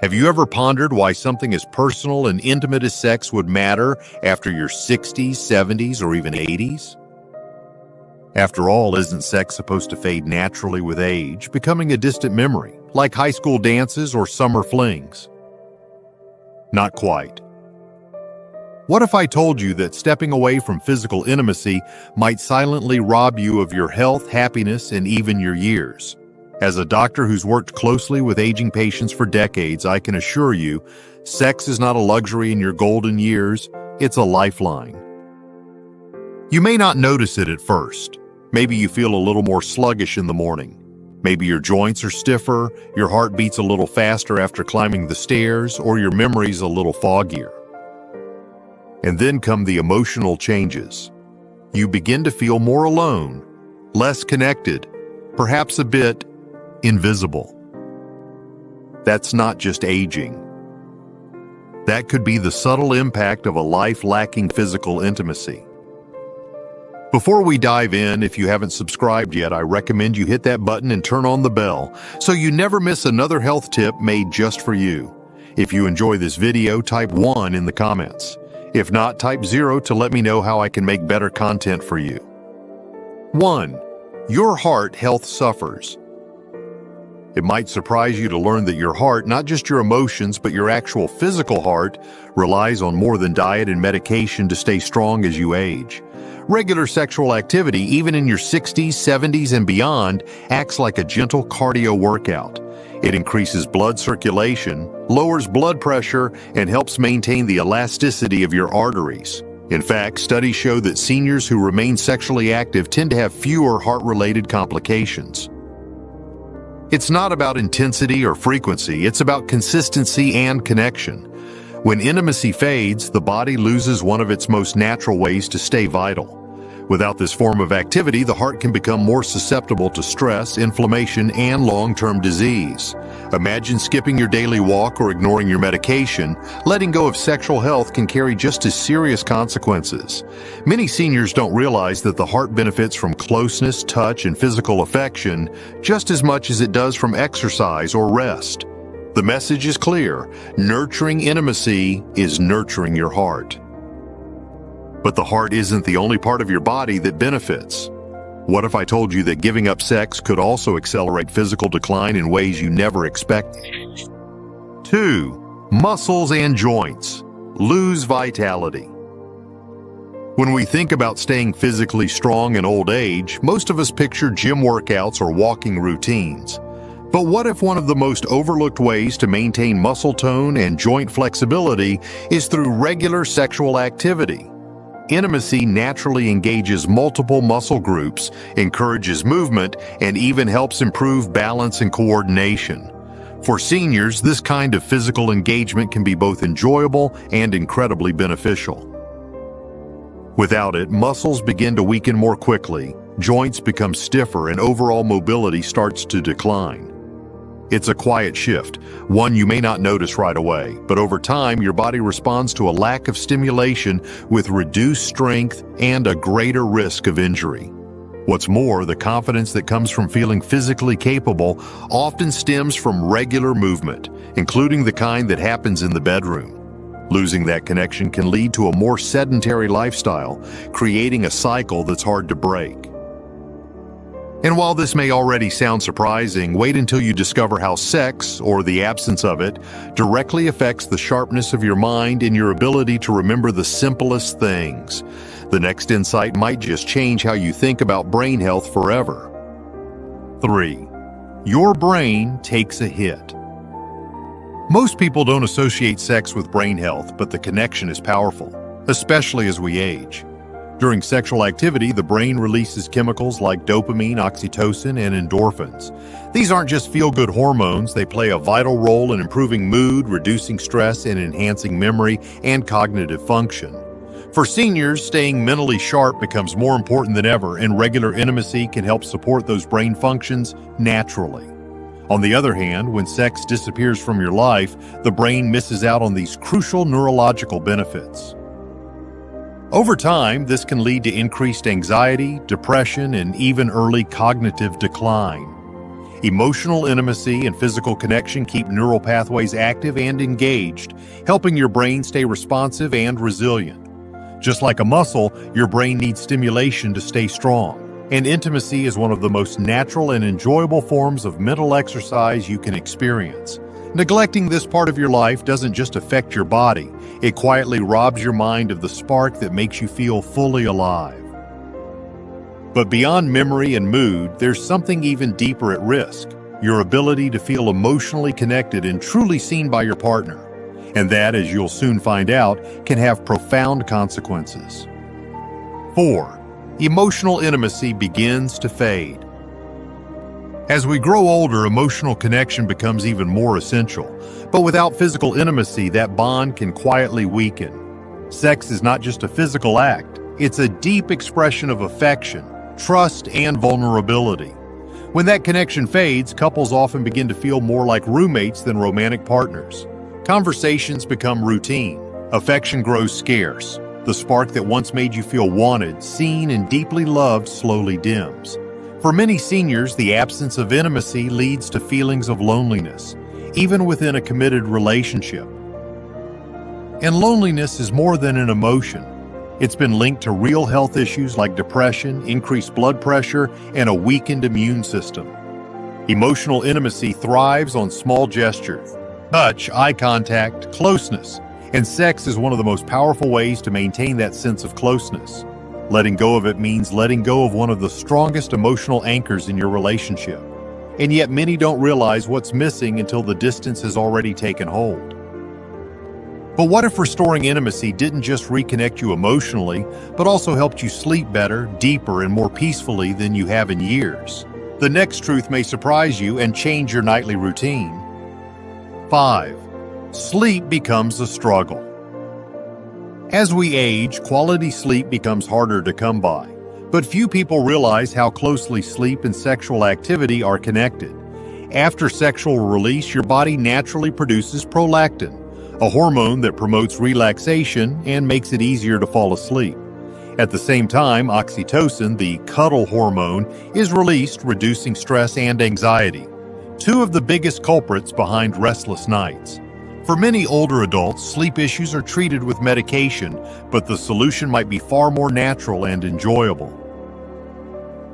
Have you ever pondered why something as personal and intimate as sex would matter after your 60s, 70s, or even 80s? After all, isn't sex supposed to fade naturally with age, becoming a distant memory, like high school dances or summer flings? Not quite. What if I told you that stepping away from physical intimacy might silently rob you of your health, happiness, and even your years? As a doctor who's worked closely with aging patients for decades, I can assure you, sex is not a luxury in your golden years, it's a lifeline. You may not notice it at first. Maybe you feel a little more sluggish in the morning. Maybe your joints are stiffer, your heart beats a little faster after climbing the stairs, or your memory's a little foggier. And then come the emotional changes. You begin to feel more alone, less connected, perhaps a bit invisible. That's not just aging. That could be the subtle impact of a life lacking physical intimacy. Before we dive in, if you haven't subscribed yet, I recommend you hit that button and turn on the bell so you never miss another health tip made just for you. If you enjoy this video, type 1 in the comments. If not, type 0 to let me know how I can make better content for you. 1. Your heart health suffers. It might surprise you to learn that your heart, not just your emotions, but your actual physical heart, relies on more than diet and medication to stay strong as you age. Regular sexual activity, even in your 60s, 70s, and beyond, acts like a gentle cardio workout. It increases blood circulation, lowers blood pressure, and helps maintain the elasticity of your arteries. In fact, studies show that seniors who remain sexually active tend to have fewer heart-related complications. It's not about intensity or frequency, it's about consistency and connection. When intimacy fades, the body loses one of its most natural ways to stay vital. Without this form of activity, the heart can become more susceptible to stress, inflammation, and long-term disease. Imagine skipping your daily walk or ignoring your medication. Letting go of sexual health can carry just as serious consequences. Many seniors don't realize that the heart benefits from closeness, touch, and physical affection just as much as it does from exercise or rest. The message is clear: nurturing intimacy is nurturing your heart. But the heart isn't the only part of your body that benefits. What if I told you that giving up sex could also accelerate physical decline in ways you never expected? 2. Muscles and joints lose vitality. When we think about staying physically strong in old age, most of us picture gym workouts or walking routines. But what if one of the most overlooked ways to maintain muscle tone and joint flexibility is through regular sexual activity? Intimacy naturally engages multiple muscle groups, encourages movement, and even helps improve balance and coordination. For seniors, this kind of physical engagement can be both enjoyable and incredibly beneficial. Without it, muscles begin to weaken more quickly, joints become stiffer, and overall mobility starts to decline. It's a quiet shift, one you may not notice right away, but over time your body responds to a lack of stimulation with reduced strength and a greater risk of injury. What's more, the confidence that comes from feeling physically capable often stems from regular movement, including the kind that happens in the bedroom. Losing that connection can lead to a more sedentary lifestyle, creating a cycle that's hard to break. And while this may already sound surprising, wait until you discover how sex, or the absence of it, directly affects the sharpness of your mind and your ability to remember the simplest things. The next insight might just change how you think about brain health forever. 3. Your brain takes a hit. Most people don't associate sex with brain health, but the connection is powerful, especially as we age. During sexual activity, the brain releases chemicals like dopamine, oxytocin, and endorphins. These aren't just feel-good hormones, they play a vital role in improving mood, reducing stress, and enhancing memory and cognitive function. For seniors, staying mentally sharp becomes more important than ever, and regular intimacy can help support those brain functions naturally. On the other hand, when sex disappears from your life, the brain misses out on these crucial neurological benefits. Over time, this can lead to increased anxiety, depression, and even early cognitive decline. Emotional intimacy and physical connection keep neural pathways active and engaged, helping your brain stay responsive and resilient. Just like a muscle, your brain needs stimulation to stay strong, and intimacy is one of the most natural and enjoyable forms of mental exercise you can experience. Neglecting this part of your life doesn't just affect your body, it quietly robs your mind of the spark that makes you feel fully alive. But beyond memory and mood, there's something even deeper at risk: your ability to feel emotionally connected and truly seen by your partner. And that, as you'll soon find out, can have profound consequences. 4. Emotional intimacy begins to fade. As we grow older, emotional connection becomes even more essential. But without physical intimacy, that bond can quietly weaken. Sex is not just a physical act, it's a deep expression of affection, trust, and vulnerability. When that connection fades, couples often begin to feel more like roommates than romantic partners. Conversations become routine. Affection grows scarce. The spark that once made you feel wanted, seen, and deeply loved slowly dims. For many seniors, the absence of intimacy leads to feelings of loneliness, even within a committed relationship. And loneliness is more than an emotion. It's been linked to real health issues like depression, increased blood pressure, and a weakened immune system. Emotional intimacy thrives on small gestures: touch, eye contact, closeness, and sex is one of the most powerful ways to maintain that sense of closeness. Letting go of it means letting go of one of the strongest emotional anchors in your relationship. And yet many don't realize what's missing until the distance has already taken hold. But what if restoring intimacy didn't just reconnect you emotionally, but also helped you sleep better, deeper, and more peacefully than you have in years? The next truth may surprise you and change your nightly routine. 5. Sleep becomes a struggle. As we age, quality sleep becomes harder to come by. But few people realize how closely sleep and sexual activity are connected. After sexual release, your body naturally produces prolactin, a hormone that promotes relaxation and makes it easier to fall asleep. At the same time, oxytocin, the cuddle hormone, is released, reducing stress and anxiety, two of the biggest culprits behind restless nights. For many older adults, sleep issues are treated with medication, but the solution might be far more natural and enjoyable.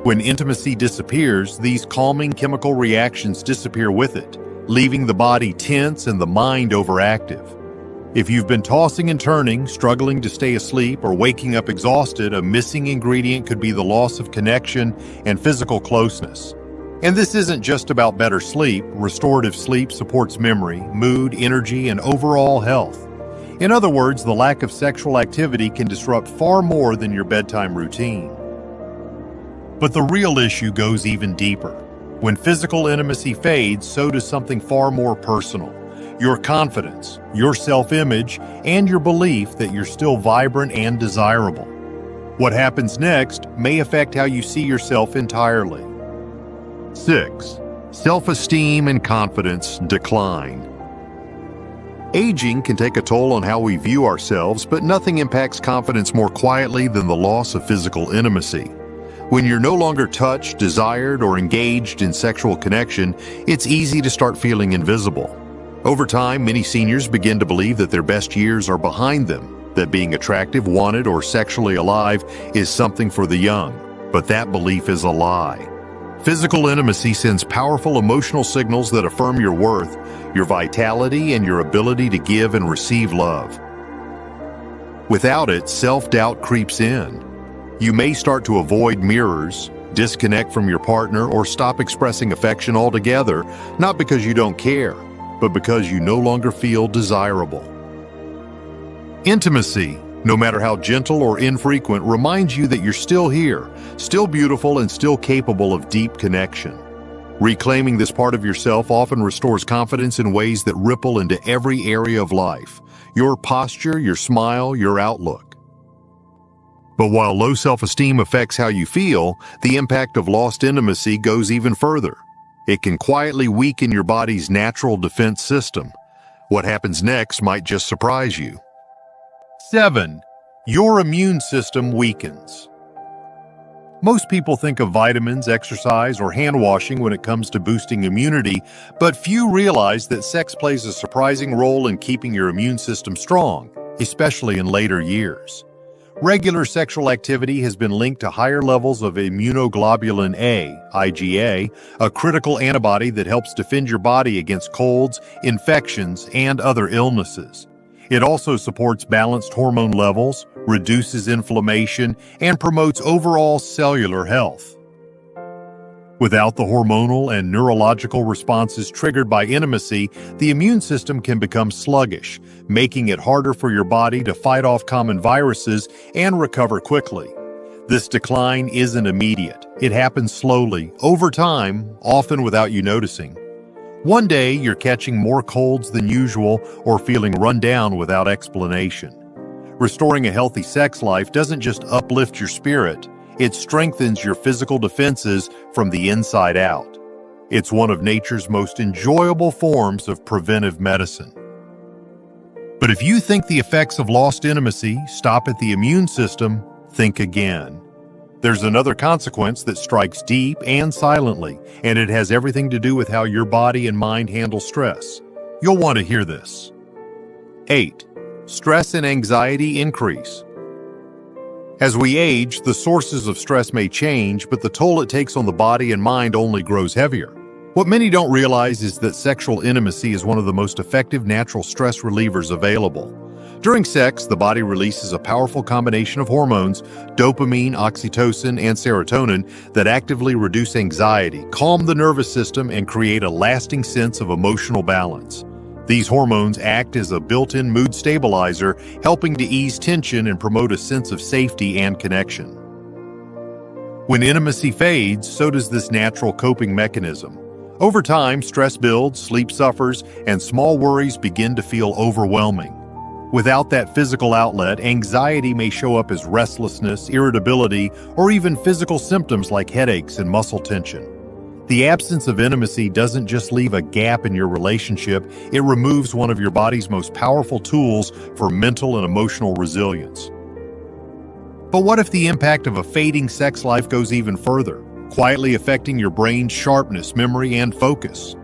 When intimacy disappears, these calming chemical reactions disappear with it, leaving the body tense and the mind overactive. If you've been tossing and turning, struggling to stay asleep, or waking up exhausted, a missing ingredient could be the loss of connection and physical closeness. And this isn't just about better sleep. Restorative sleep supports memory, mood, energy, and overall health. In other words, the lack of sexual activity can disrupt far more than your bedtime routine. But the real issue goes even deeper. When physical intimacy fades, so does something far more personal: your confidence, your self-image, and your belief that you're still vibrant and desirable. What happens next may affect how you see yourself entirely. 6. Self-esteem and confidence decline. Aging can take a toll on how we view ourselves, but nothing impacts confidence more quietly than the loss of physical intimacy. When you're no longer touched, desired, or engaged in sexual connection, it's easy to start feeling invisible. Over time, many seniors begin to believe that their best years are behind them, that being attractive, wanted, or sexually alive is something for the young. But that belief is a lie. Physical intimacy sends powerful emotional signals that affirm your worth, your vitality, and your ability to give and receive love. Without it, self-doubt creeps in. You may start to avoid mirrors, disconnect from your partner, or stop expressing affection altogether, not because you don't care, but because you no longer feel desirable. Intimacy, no matter how gentle or infrequent, reminds you that you're still here, still beautiful, and still capable of deep connection. Reclaiming this part of yourself often restores confidence in ways that ripple into every area of life: your posture, your smile, your outlook. But while low self-esteem affects how you feel, the impact of lost intimacy goes even further. It can quietly weaken your body's natural defense system. What happens next might just surprise you. 7. Your immune system weakens. Most people think of vitamins, exercise, or hand washing when it comes to boosting immunity, but few realize that sex plays a surprising role in keeping your immune system strong, especially in later years. Regular sexual activity has been linked to higher levels of immunoglobulin A, IgA, a critical antibody that helps defend your body against colds, infections, and other illnesses. It also supports balanced hormone levels, reduces inflammation, and promotes overall cellular health. Without the hormonal and neurological responses triggered by intimacy, the immune system can become sluggish, making it harder for your body to fight off common viruses and recover quickly. This decline isn't immediate. It happens slowly, over time, often without you noticing. One day, you're catching more colds than usual or feeling run down without explanation. Restoring a healthy sex life doesn't just uplift your spirit, it strengthens your physical defenses from the inside out. It's one of nature's most enjoyable forms of preventive medicine. But if you think the effects of lost intimacy stop at the immune system, think again. There's another consequence that strikes deep and silently, and it has everything to do with how your body and mind handle stress. You'll want to hear this. 8. Stress and anxiety increase. As we age, the sources of stress may change, but the toll it takes on the body and mind only grows heavier. What many don't realize is that sexual intimacy is one of the most effective natural stress relievers available. During sex, the body releases a powerful combination of hormones, dopamine, oxytocin, and serotonin, that actively reduce anxiety, calm the nervous system, and create a lasting sense of emotional balance. These hormones act as a built-in mood stabilizer, helping to ease tension and promote a sense of safety and connection. When intimacy fades, so does this natural coping mechanism. Over time, stress builds, sleep suffers, and small worries begin to feel overwhelming. Without that physical outlet, anxiety may show up as restlessness, irritability, or even physical symptoms like headaches and muscle tension. The absence of intimacy doesn't just leave a gap in your relationship, it removes one of your body's most powerful tools for mental and emotional resilience. But what if the impact of a fading sex life goes even further, quietly affecting your brain's sharpness, memory, and focus?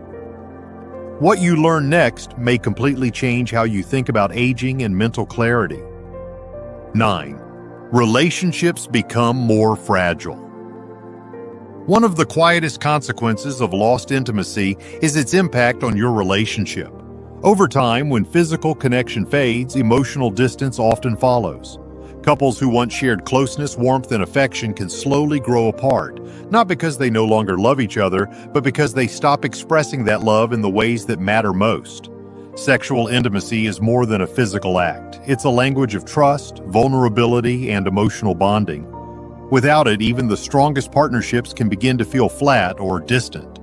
What you learn next may completely change how you think about aging and mental clarity. 9. Relationships become more fragile. One of the quietest consequences of lost intimacy is its impact on your relationship. Over time, when physical connection fades, emotional distance often follows. Couples who once shared closeness, warmth, and affection can slowly grow apart, not because they no longer love each other, but because they stop expressing that love in the ways that matter most. Sexual intimacy is more than a physical act. It's a language of trust, vulnerability, and emotional bonding. Without it, even the strongest partnerships can begin to feel flat or distant.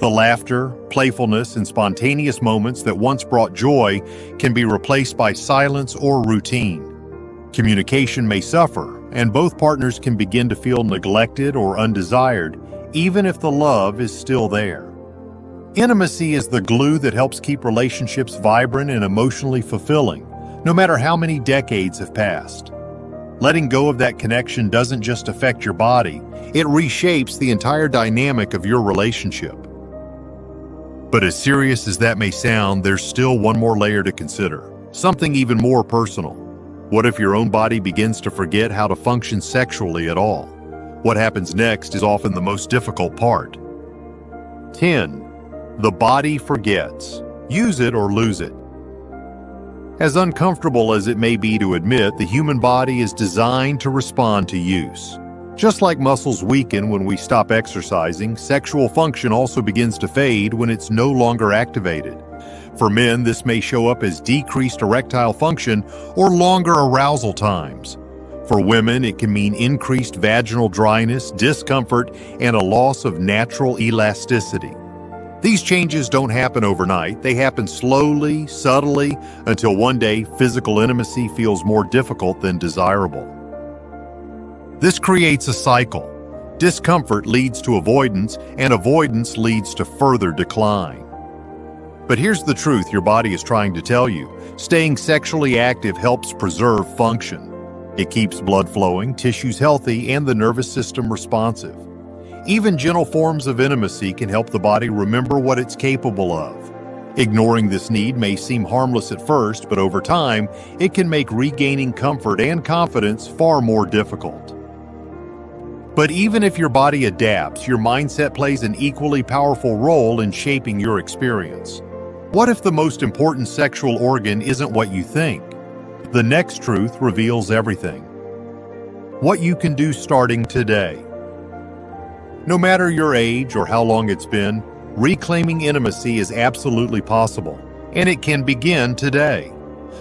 The laughter, playfulness, and spontaneous moments that once brought joy can be replaced by silence or routine. Communication may suffer, and both partners can begin to feel neglected or undesired, even if the love is still there. Intimacy is the glue that helps keep relationships vibrant and emotionally fulfilling, no matter how many decades have passed. Letting go of that connection doesn't just affect your body, it reshapes the entire dynamic of your relationship. But as serious as that may sound, there's still one more layer to consider, something even more personal. What if your own body begins to forget how to function sexually at all? What happens next is often the most difficult part. 10. The body forgets. Use it or lose it. As uncomfortable as it may be to admit, the human body is designed to respond to use. Just like muscles weaken when we stop exercising, sexual function also begins to fade when it's no longer activated. For men, this may show up as decreased erectile function or longer arousal times. For women, it can mean increased vaginal dryness, discomfort, and a loss of natural elasticity. These changes don't happen overnight. They happen slowly, subtly, until one day physical intimacy feels more difficult than desirable. This creates a cycle. Discomfort leads to avoidance, and avoidance leads to further decline. But here's the truth your body is trying to tell you. Staying sexually active helps preserve function. It keeps blood flowing, tissues healthy, and the nervous system responsive. Even gentle forms of intimacy can help the body remember what it's capable of. Ignoring this need may seem harmless at first, but over time, it can make regaining comfort and confidence far more difficult. But even if your body adapts, your mindset plays an equally powerful role in shaping your experience. What if the most important sexual organ isn't what you think? The next truth reveals everything. What you can do starting today. No matter your age or how long it's been, reclaiming intimacy is absolutely possible, and it can begin today.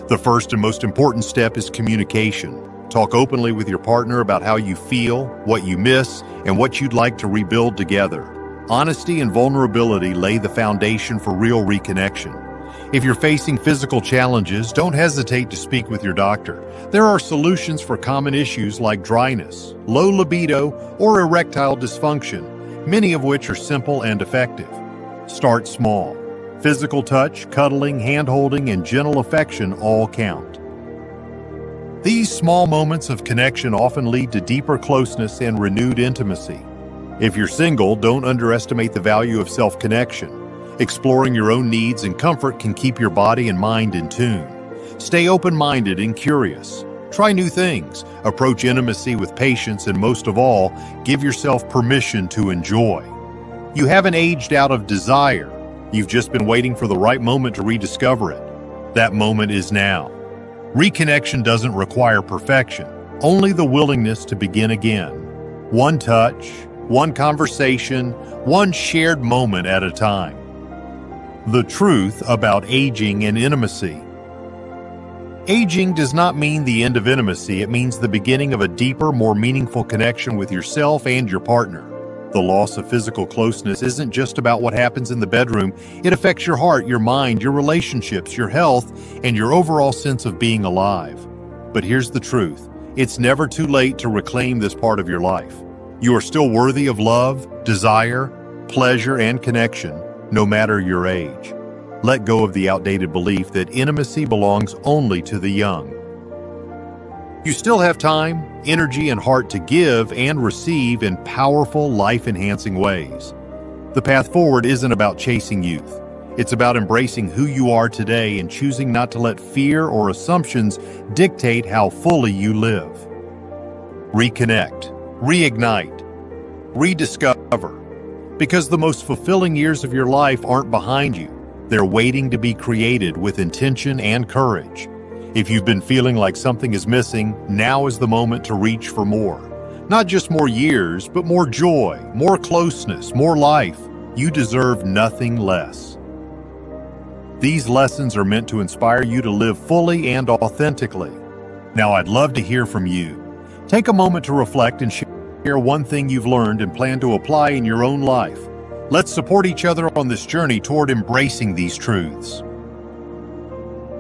The first and most important step is communication. Talk openly with your partner about how you feel, what you miss, and what you'd like to rebuild together. Honesty and vulnerability lay the foundation for real reconnection. If you're facing physical challenges, don't hesitate to speak with your doctor. There are solutions for common issues like dryness, low libido, or erectile dysfunction, many of which are simple and effective. Start small. Physical touch, cuddling, hand-holding, and gentle affection all count. These small moments of connection often lead to deeper closeness and renewed intimacy. If you're single, don't underestimate the value of self-connection. Exploring your own needs and comfort can keep your body and mind in tune. Stay open-minded and curious. Try new things, approach intimacy with patience, and most of all, give yourself permission to enjoy. You haven't aged out of desire. You've just been waiting for the right moment to rediscover it. That moment is now. Reconnection doesn't require perfection, only the willingness to begin again. One touch, one conversation, one shared moment at a time. The truth about aging and intimacy. Aging does not mean the end of intimacy. It means the beginning of a deeper, more meaningful connection with yourself and your partner. The loss of physical closeness isn't just about what happens in the bedroom. It affects your heart, your mind, your relationships, your health, and your overall sense of being alive. But here's the truth. It's never too late to reclaim this part of your life. You are still worthy of love, desire, pleasure, and connection, no matter your age. Let go of the outdated belief that intimacy belongs only to the young. You still have time, energy, and heart to give and receive in powerful, life-enhancing ways. The path forward isn't about chasing youth. It's about embracing who you are today and choosing not to let fear or assumptions dictate how fully you live. Reconnect, reignite, rediscover. Because the most fulfilling years of your life aren't behind you. They're waiting to be created with intention and courage. If you've been feeling like something is missing, now is the moment to reach for more. Not just more years, but more joy, more closeness, more life. You deserve nothing less. These lessons are meant to inspire you to live fully and authentically. Now, I'd love to hear from you. Take a moment to reflect and share one thing you've learned and plan to apply in your own life. Let's support each other on this journey toward embracing these truths.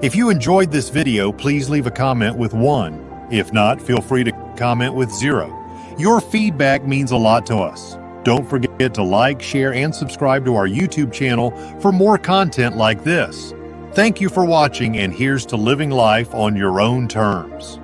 If you enjoyed this video, please leave a comment with 1. If not, feel free to comment with 0. Your feedback means a lot to us. Don't forget to like, share, and subscribe to our YouTube channel for more content like this. Thank you for watching, and here's to living life on your own terms.